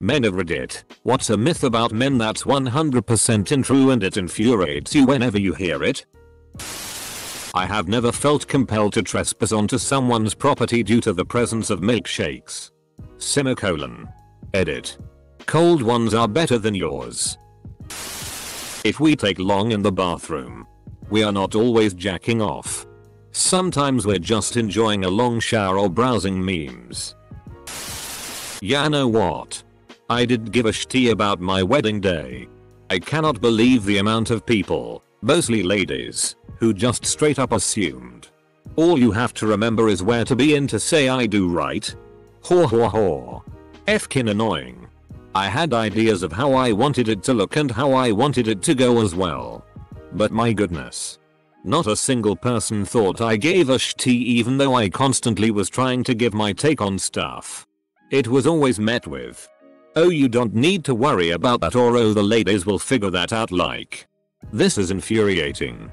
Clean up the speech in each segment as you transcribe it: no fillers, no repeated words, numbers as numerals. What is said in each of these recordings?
Men of Reddit, what's a myth about men that's 100% untrue and it infuriates you whenever you hear it? I have never felt compelled to trespass onto someone's property due to the presence of milkshakes. Semicolon. Edit. Cold ones are better than yours. If we take long in the bathroom, we are not always jacking off. Sometimes we're just enjoying a long shower or browsing memes. Yeah, know what? I did give a shitty about my wedding day. I cannot believe the amount of people, mostly ladies, who just straight up assumed. All you have to remember is where to be in to say I do right. Haw haw haw. Fkin annoying. I had ideas of how I wanted it to look and how I wanted it to go as well. But my goodness. Not a single person thought I gave a shitty even though I constantly was trying to give my take on stuff. It was always met with, "Oh, you don't need to worry about that," or "Oh, the ladies will figure that out." Like, this is infuriating.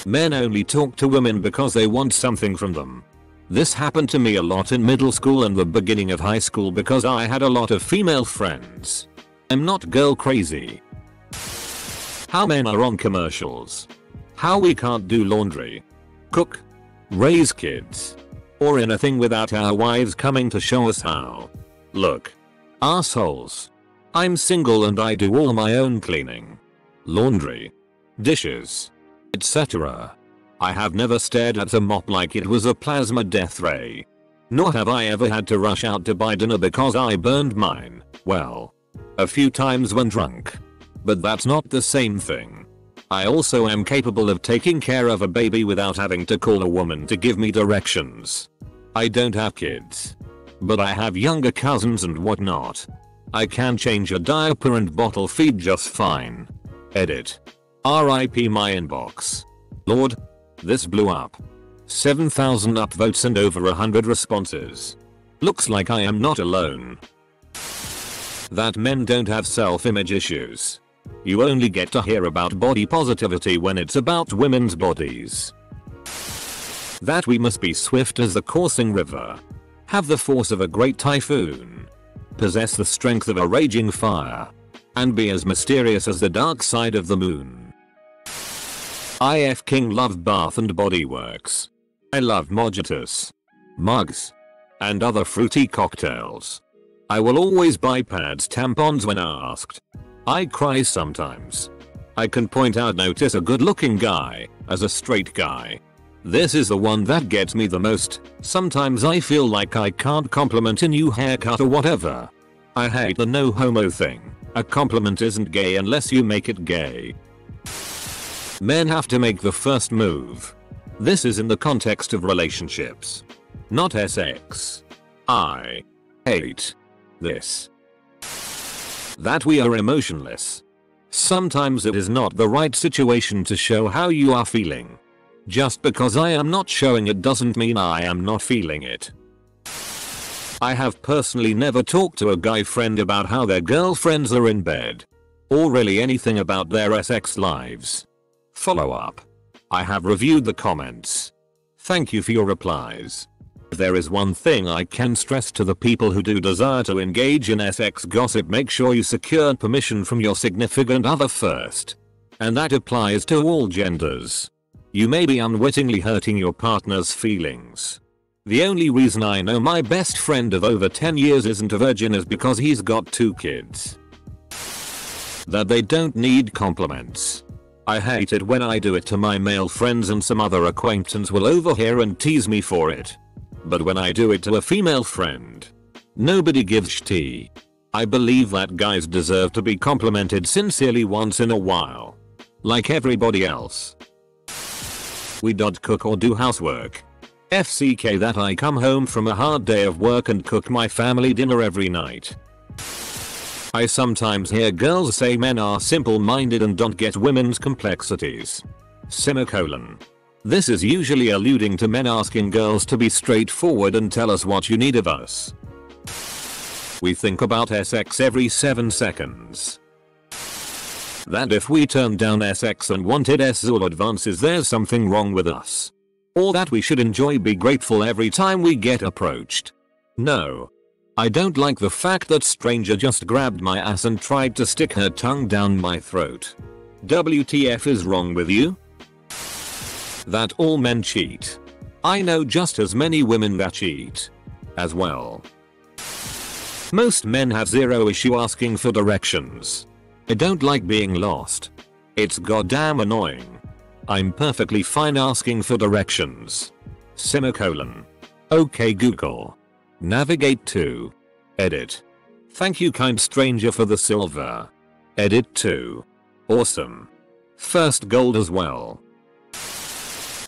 Men only talk to women because they want something from them. This happened to me a lot in middle school and the beginning of high school because I had a lot of female friends. I'm not girl crazy. How men are on commercials. How we can't do laundry, cook, raise kids, or anything without our wives coming to show us how. Look. Assholes. I'm single and I do all my own cleaning, laundry, dishes, etc. I have never stared at a mop like it was a plasma death ray. Nor have I ever had to rush out to buy dinner because I burned mine. Well, a few times when drunk. But that's not the same thing. I also am capable of taking care of a baby without having to call a woman to give me directions. I don't have kids, but I have younger cousins and whatnot. I can change a diaper and bottle feed just fine. Edit. RIP my inbox. Lord. This blew up. 7,000 upvotes and over 100 responses. Looks like I am not alone. That men don't have self-image issues. You only get to hear about body positivity when it's about women's bodies. That we must be swift as the coursing river, have the force of a great typhoon, possess the strength of a raging fire, and be as mysterious as the dark side of the moon. I King love Bath and Body Works. I love mojitos, mugs, and other fruity cocktails. I will always buy pads, tampons when asked. I cry sometimes. I can point out notice a good looking guy as a straight guy. This is the one that gets me the most. Sometimes I feel like I can't compliment a new haircut or whatever. I hate the no homo thing. A compliment isn't gay unless you make it gay. Men have to make the first move. This is in the context of relationships, not sex. I hate this. That we are emotionless. Sometimes it is not the right situation to show how you are feeling. Just because I am not showing it doesn't mean I am not feeling it. I have personally never talked to a guy friend about how their girlfriends are in bed, or really anything about their sex lives. Follow up. I have reviewed the comments. Thank you for your replies. If there is one thing I can stress to the people who do desire to engage in sex gossip, make sure you secure permission from your significant other first. And that applies to all genders. You may be unwittingly hurting your partner's feelings. The only reason I know my best friend of over 10 years isn't a virgin is because he's got 2 kids. That they don't need compliments. I hate it when I do it to my male friends and some other acquaintance will overhear and tease me for it. But when I do it to a female friend, nobody gives shit. I believe that guys deserve to be complimented sincerely once in a while. Like everybody else. We don't cook or do housework. FCK that I come home from a hard day of work and cook my family dinner every night. I sometimes hear girls say men are simple-minded and don't get women's complexities. Semicolon. This is usually alluding to men asking girls to be straightforward and tell us what you need of us. We think about sex every 7 seconds. That if we turn down sex and wanted all advances, there's something wrong with us. Or that we should enjoy, be grateful every time we get approached. No. I don't like the fact that stranger just grabbed my ass and tried to stick her tongue down my throat. WTF is wrong with you? That all men cheat. I know just as many women that cheat as well. Most men have zero issue asking for directions. I don't like being lost. It's goddamn annoying. I'm perfectly fine asking for directions. Semicolon. Okay Google. Navigate to. Edit. Thank you kind stranger for the silver. Edit to. Awesome. First gold as well.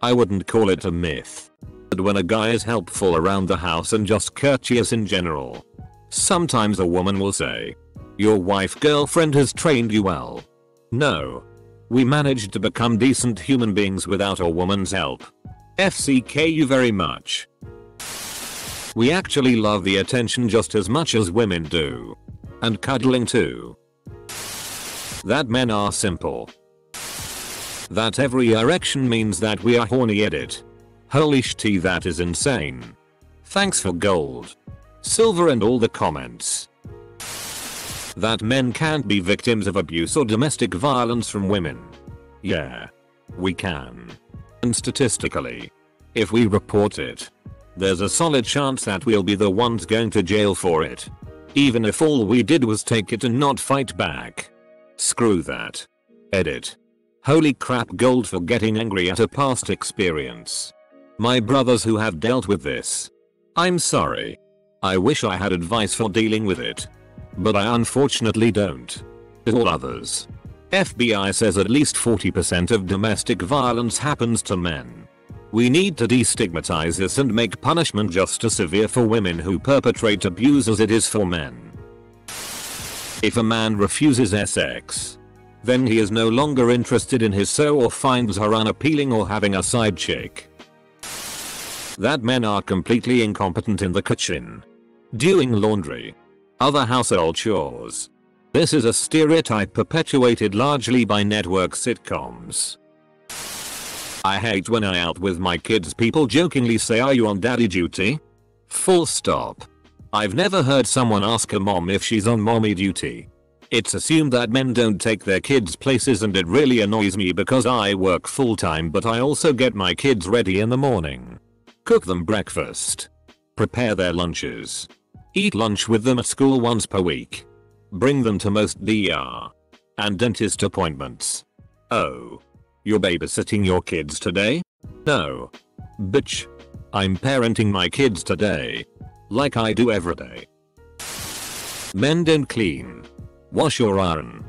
I wouldn't call it a myth. But when a guy is helpful around the house and just courteous in general. Sometimes a woman will say, your wife girlfriend has trained you well. No. We managed to become decent human beings without a woman's help. FCK you very much. We actually love the attention just as much as women do. And cuddling too. That men are simple. That every erection means that we are horny edit. Holy shit that is insane. Thanks for gold. Silver and all the comments. That men can't be victims of abuse or domestic violence from women. Yeah. We can. And statistically, if we report it, there's a solid chance that we'll be the ones going to jail for it. Even if all we did was take it and not fight back. Screw that. Edit. Holy crap gold for getting angry at a past experience. My brothers who have dealt with this. I'm sorry. I wish I had advice for dealing with it. But I unfortunately don't. All others. FBI says at least 40% of domestic violence happens to men. We need to destigmatize this and make punishment just as severe for women who perpetrate abuse as it is for men. If a man refuses sex, then he is no longer interested in his so or finds her unappealing or having a side chick. That men are completely incompetent in the kitchen. Doing laundry. Other household chores. This is a stereotype perpetuated largely by network sitcoms. I hate when I out with my kids people jokingly say are you on daddy duty? Full stop. I've never heard someone ask a mom if she's on mommy duty. It's assumed that men don't take their kids places and it really annoys me because I work full time but I also get my kids ready in the morning. Cook them breakfast. Prepare their lunches. Eat lunch with them at school once per week. Bring them to most DR and dentist appointments. Oh. You're babysitting your kids today? No. Bitch. I'm parenting my kids today. Like I do every day. Men don't clean. Wash or iron.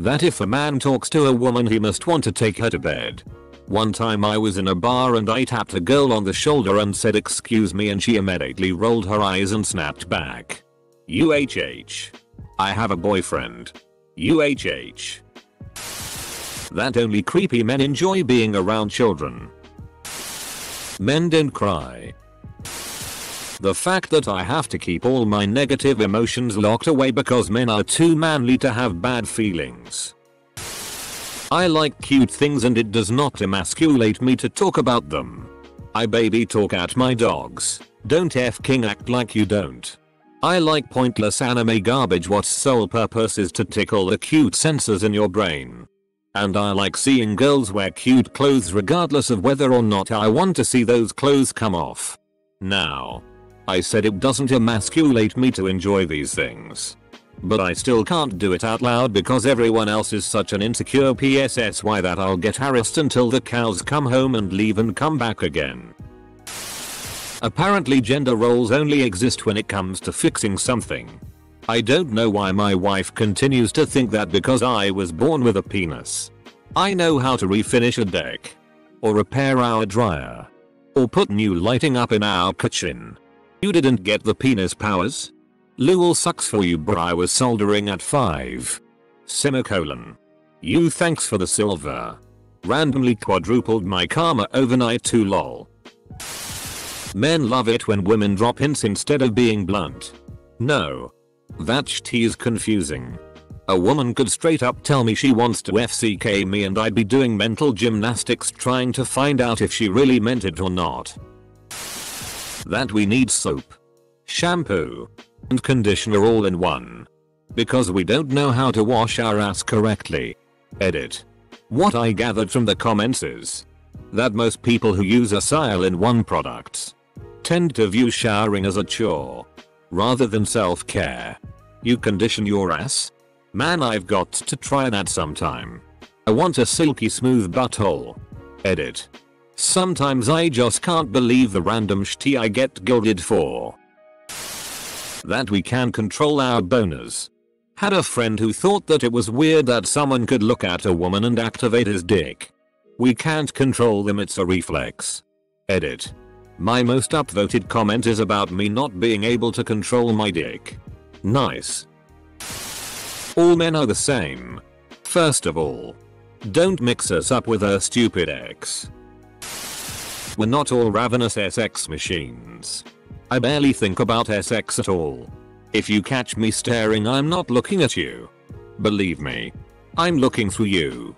That if a man talks to a woman he must want to take her to bed. One time I was in a bar and I tapped a girl on the shoulder and said excuse me and she immediately rolled her eyes and snapped back. UHH. I have a boyfriend. UHH. That only creepy men enjoy being around children. Men don't cry. The fact that I have to keep all my negative emotions locked away because men are too manly to have bad feelings. I like cute things and it does not emasculate me to talk about them. I baby talk at my dogs. Don't f***ing act like you don't. I like pointless anime garbage whose sole purpose is to tickle the cute sensors in your brain. And I like seeing girls wear cute clothes regardless of whether or not I want to see those clothes come off. Now. I said it doesn't emasculate me to enjoy these things. But I still can't do it out loud because everyone else is such an insecure PSSY that I'll get harassed until the cows come home and leave and come back again. Apparently gender roles only exist when it comes to fixing something. I don't know why my wife continues to think that because I was born with a penis, I know how to refinish a deck. Or repair our dryer. Or put new lighting up in our kitchen. You didn't get the penis powers? Lol sucks for you bro I was soldering at 5. Semicolon. You thanks for the silver. Randomly quadrupled my karma overnight too lol. Men love it when women drop hints instead of being blunt. No. That shit is confusing. A woman could straight up tell me she wants to FCK me and I'd be doing mental gymnastics trying to find out if she really meant it or not. That we need soap. shampoo, and conditioner all in one. Because we don't know how to wash our ass correctly. Edit. What I gathered from the comments is that most people who use all-in-one products tend to view showering as a chore rather than self-care. You condition your ass? Man, I've got to try that sometime. I want a silky smooth butthole. Edit. Sometimes I just can't believe the random shit I get gilded for. That we can control our boners. Had a friend who thought that it was weird that someone could look at a woman and activate his dick. We can't control them, it's a reflex. Edit. My most upvoted comment is about me not being able to control my dick. Nice. All men are the same. First of all, don't mix us up with her stupid ex. We're not all ravenous sex machines. I barely think about sex at all. If you catch me staring, I'm not looking at you. Believe me, I'm looking through you.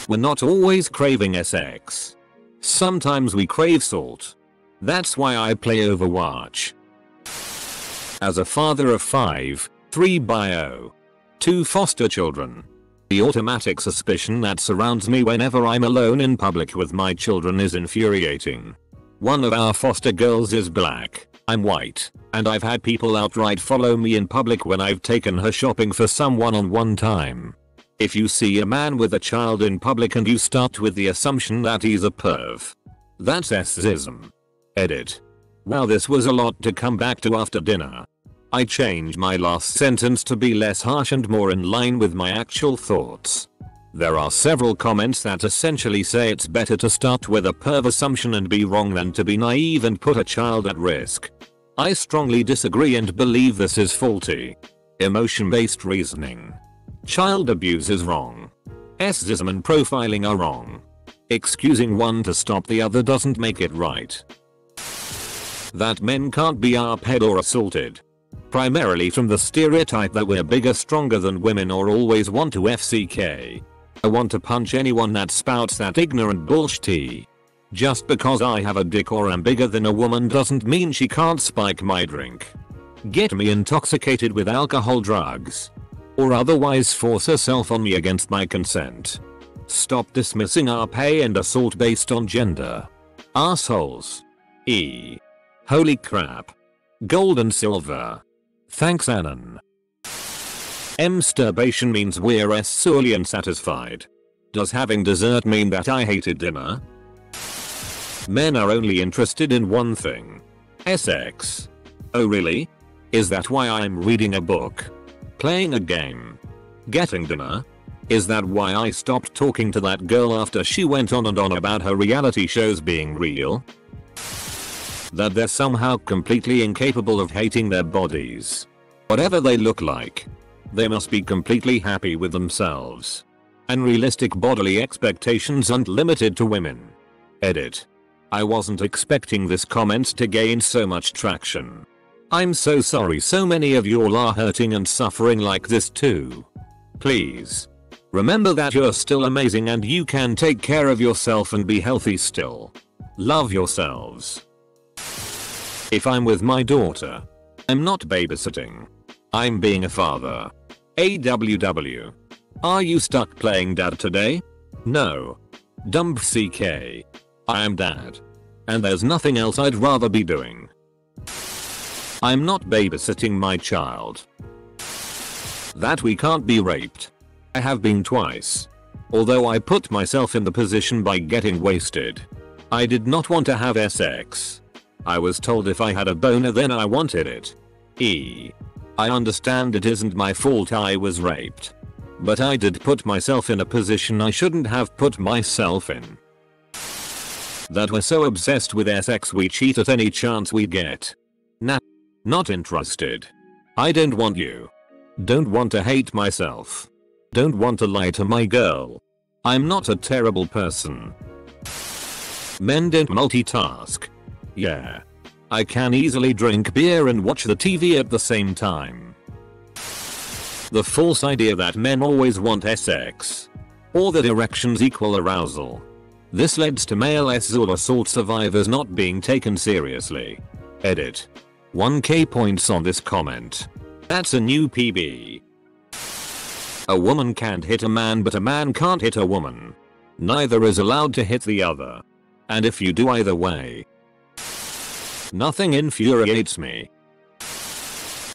We're not always craving sex. Sometimes we crave salt. That's why I play Overwatch. As a father of 5, 3 bio, 2 foster children, the automatic suspicion that surrounds me whenever I'm alone in public with my children is infuriating. One of our foster girls is black, I'm white, and I've had people outright follow me in public when I've taken her shopping for some one-on-one time. If you see a man with a child in public and you start with the assumption that he's a perv, that's sexism. Edit. Wow, this was a lot to come back to after dinner. I changed my last sentence to be less harsh and more in line with my actual thoughts. There are several comments that essentially say it's better to start with a perv assumption and be wrong than to be naive and put a child at risk. I strongly disagree and believe this is faulty. Emotion-based reasoning. Child abuse is wrong. Sexism and profiling are wrong. Excusing one to stop the other doesn't make it right. That men can't be arped or assaulted. Primarily from the stereotype that we're bigger, stronger than women or always want to FCK. I want to punch anyone that spouts that ignorant bullshit. Just because I have a dick or am bigger than a woman doesn't mean she can't spike my drink, get me intoxicated with alcohol, drugs, or otherwise force herself on me against my consent. Stop dismissing our pay and assault based on gender. Assholes. Holy crap. Gold and silver. Thanks, Anon. Masturbation means we're sorely unsatisfied. Does having dessert mean that I hated dinner? Men are only interested in one thing. Sex. Oh really? Is that why I'm reading a book? Playing a game? Getting dinner? Is that why I stopped talking to that girl after she went on and on about her reality shows being real? That they're somehow completely incapable of hating their bodies. Whatever they look like. They must be completely happy with themselves. Unrealistic bodily expectations aren't limited to women. Edit. I wasn't expecting this comment to gain so much traction. I'm so sorry so many of you all are hurting and suffering like this too. Please. Remember that you're still amazing and you can take care of yourself and be healthy still. Love yourselves. If I'm with my daughter, I'm not babysitting. I'm being a father. AWW. Are you stuck playing dad today? No. Dumb CK. I am dad. And there's nothing else I'd rather be doing. I'm not babysitting my child. That we can't be raped. I have been twice. Although I put myself in the position by getting wasted. I did not want to have sex. I was told if I had a boner then I wanted it. I understand it isn't my fault I was raped. But I did put myself in a position I shouldn't have put myself in. That we're so obsessed with sex we cheat at any chance we get. Nah. Not interested. I don't want you. Don't want to hate myself. Don't want to lie to my girl. I'm not a terrible person. Men don't multitask. Yeah. I can easily drink beer and watch the TV at the same time. The false idea that men always want sex. Or that erections equal arousal. This leads to male sexual assault survivors not being taken seriously. Edit. 1k points on this comment. That's a new PB. A woman can't hit a man but a man can't hit a woman. Neither is allowed to hit the other. And if you do either way. Nothing infuriates me.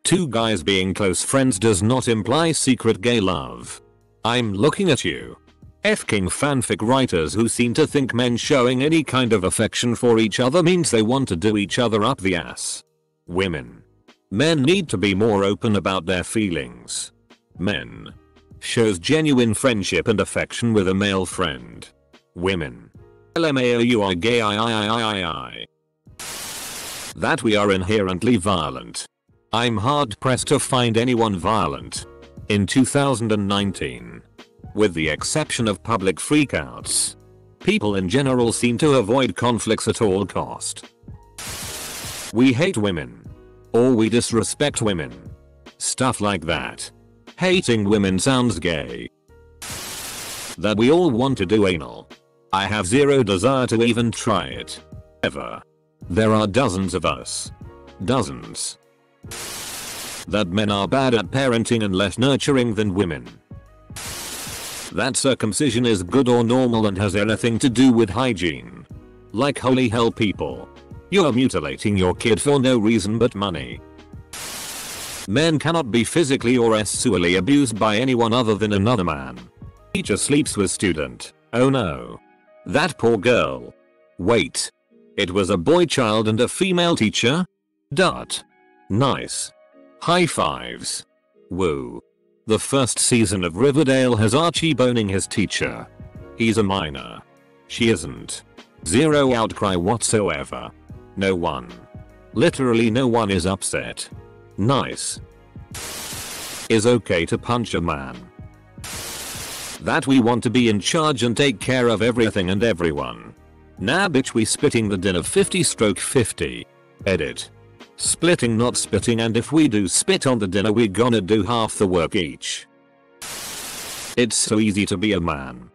Two guys being close friends does not imply secret gay love. I'm looking at you. F-king fanfic writers who seem to think men showing any kind of affection for each other means they want to do each other up the ass. Women. Men need to be more open about their feelings. Men. Shows genuine friendship and affection with a male friend. Women. LMAO you are gay I. That we are inherently violent. I'm hard pressed to find anyone violent. In 2019. With the exception of public freakouts. People in general seem to avoid conflicts at all cost. We hate women. Or we disrespect women. Stuff like that. Hating women sounds gay. That we all want to do anal. I have zero desire to even try it. Ever. There are dozens of us. Dozens. That men are bad at parenting and less nurturing than women. That circumcision is good or normal and has anything to do with hygiene. Like holy hell people. You're mutilating your kid for no reason but money. Men cannot be physically or sexually abused by anyone other than another man. Teacher sleeps with student. Oh no. That poor girl. Wait. It was a boy child and a female teacher? Dot. Nice. High fives. Woo. The first season of Riverdale has Archie boning his teacher. He's a minor. She isn't. Zero outcry whatsoever. No one. Literally no one is upset. Nice. Is okay to punch a man. That we want to be in charge and take care of everything and everyone. Nah bitch we splitting the dinner 50/50. Edit. Splitting not spitting, and if we do spit on the dinner we gonna do half the work each. It's so easy to be a man.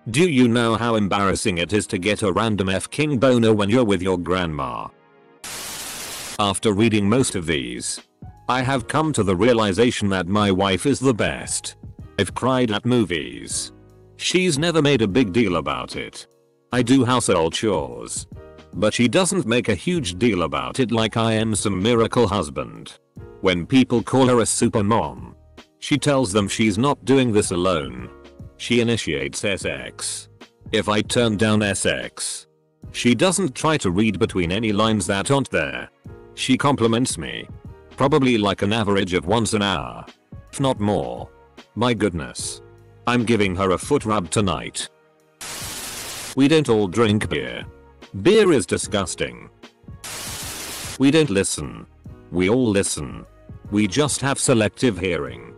Do you know how embarrassing it is to get a random F-king boner when you're with your grandma? After reading most of these, I have come to the realization that my wife is the best. I've cried at movies. She's never made a big deal about it. I do household chores. But she doesn't make a huge deal about it like I am some miracle husband. When people call her a super mom, she tells them she's not doing this alone. She initiates sex. If I turn down sex, she doesn't try to read between any lines that aren't there. She compliments me. Probably like an average of once an hour. If not more. My goodness. I'm giving her a foot rub tonight. We don't all drink beer. Beer is disgusting. We don't listen. We all listen. We just have selective hearing.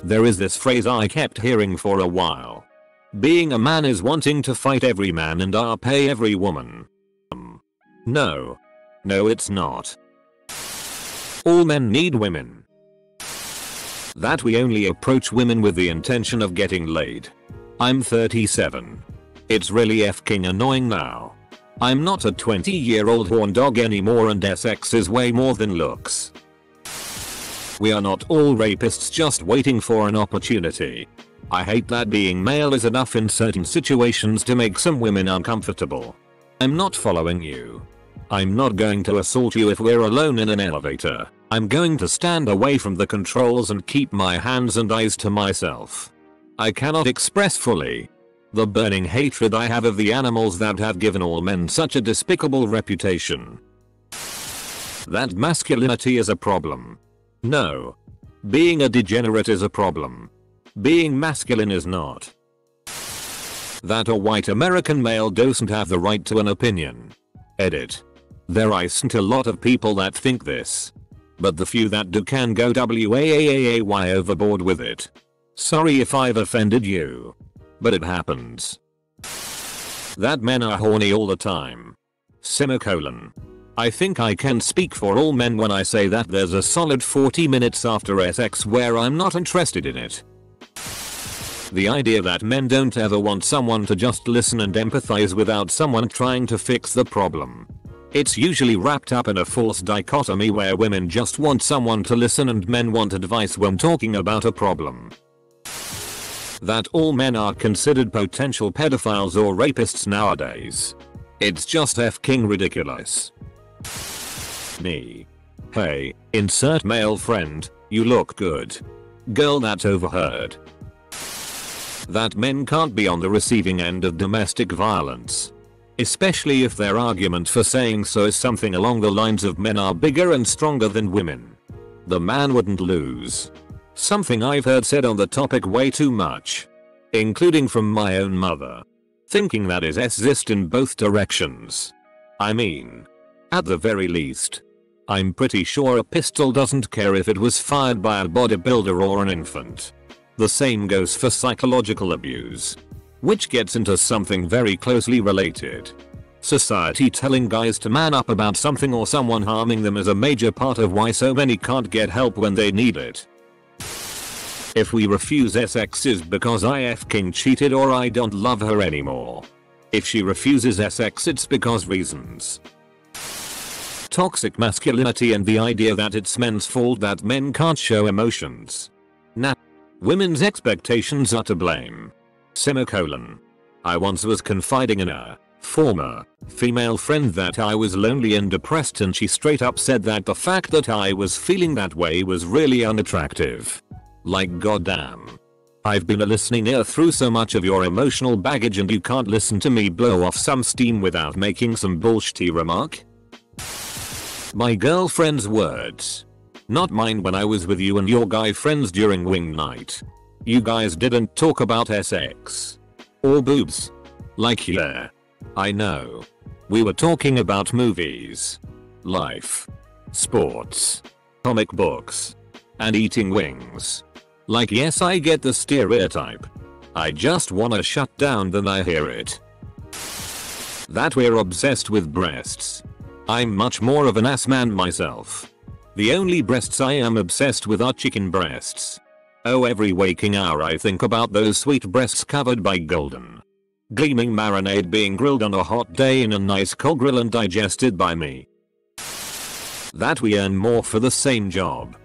There is this phrase I kept hearing for a while. Being a man is wanting to fight every man and pay every woman. No. No it's not. All men need women. That we only approach women with the intention of getting laid. I'm 37. It's really f-king annoying now. I'm not a 20-year-old horn dog anymore and sex is way more than looks. We are not all rapists just waiting for an opportunity. I hate that being male is enough in certain situations to make some women uncomfortable. I'm not following you. I'm not going to assault you if we're alone in an elevator. I'm going to stand away from the controls and keep my hands and eyes to myself. I cannot express fully the burning hatred I have of the animals that have given all men such a despicable reputation. That masculinity is a problem. No. Being a degenerate is a problem. Being masculine is not. That a white American male doesn't have the right to an opinion. Edit. There isn't a lot of people that think this. But the few that do can go WAAAAY overboard with it. Sorry if I've offended you. But it happens. That men are horny all the time. Semicolon. I think I can speak for all men when I say that there's a solid 40 minutes after sex where I'm not interested in it. The idea that men don't ever want someone to just listen and empathize without someone trying to fix the problem. It's usually wrapped up in a false dichotomy where women just want someone to listen and men want advice when talking about a problem. That all men are considered potential pedophiles or rapists nowadays. It's just f***ing ridiculous. Me. Hey, insert male friend, you look good. Girl, that's overheard. That men can't be on the receiving end of domestic violence. Especially if their argument for saying so is something along the lines of men are bigger and stronger than women. The man wouldn't lose. Something I've heard said on the topic way too much. Including from my own mother. Thinking that is sexist in both directions. I mean, at the very least, I'm pretty sure a pistol doesn't care if it was fired by a bodybuilder or an infant. The same goes for psychological abuse. Which gets into something very closely related. Society telling guys to man up about something or someone harming them is a major part of why so many can't get help when they need it. If we refuse sex is because I f***ing cheated or I don't love her anymore. If she refuses sex it's because reasons. Toxic masculinity and the idea that it's men's fault that men can't show emotions. Nah. Women's expectations are to blame. Semicolon. I once was confiding in a former female friend that I was lonely and depressed and she straight up said that the fact that I was feeling that way was really unattractive. Like goddamn. I've been a listening ear through so much of your emotional baggage and you can't listen to me blow off some steam without making some bullshitty remark? My girlfriend's words. Not mine when I was with you and your guy friends during wing night. You guys didn't talk about sex. Or boobs. Like yeah. I know. We were talking about movies. Life. Sports. Comic books. And eating wings. Like yes I get the stereotype. I just wanna shut down then I hear it. That we're obsessed with breasts. I'm much more of an ass man myself. The only breasts I am obsessed with are chicken breasts. Oh, every waking hour I think about those sweet breasts covered by golden, gleaming marinade being grilled on a hot day in a nice coal grill and digested by me. That we earn more for the same job.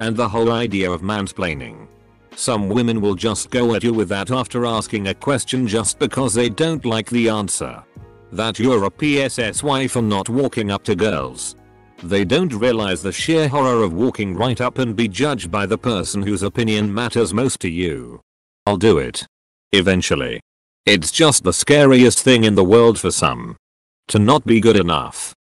And the whole idea of mansplaining. Some women will just go at you with that after asking a question just because they don't like the answer. That you're a PSSY for not walking up to girls. They don't realize the sheer horror of walking right up and be judged by the person whose opinion matters most to you. I'll do it. Eventually. It's just the scariest thing in the world for some. To not be good enough.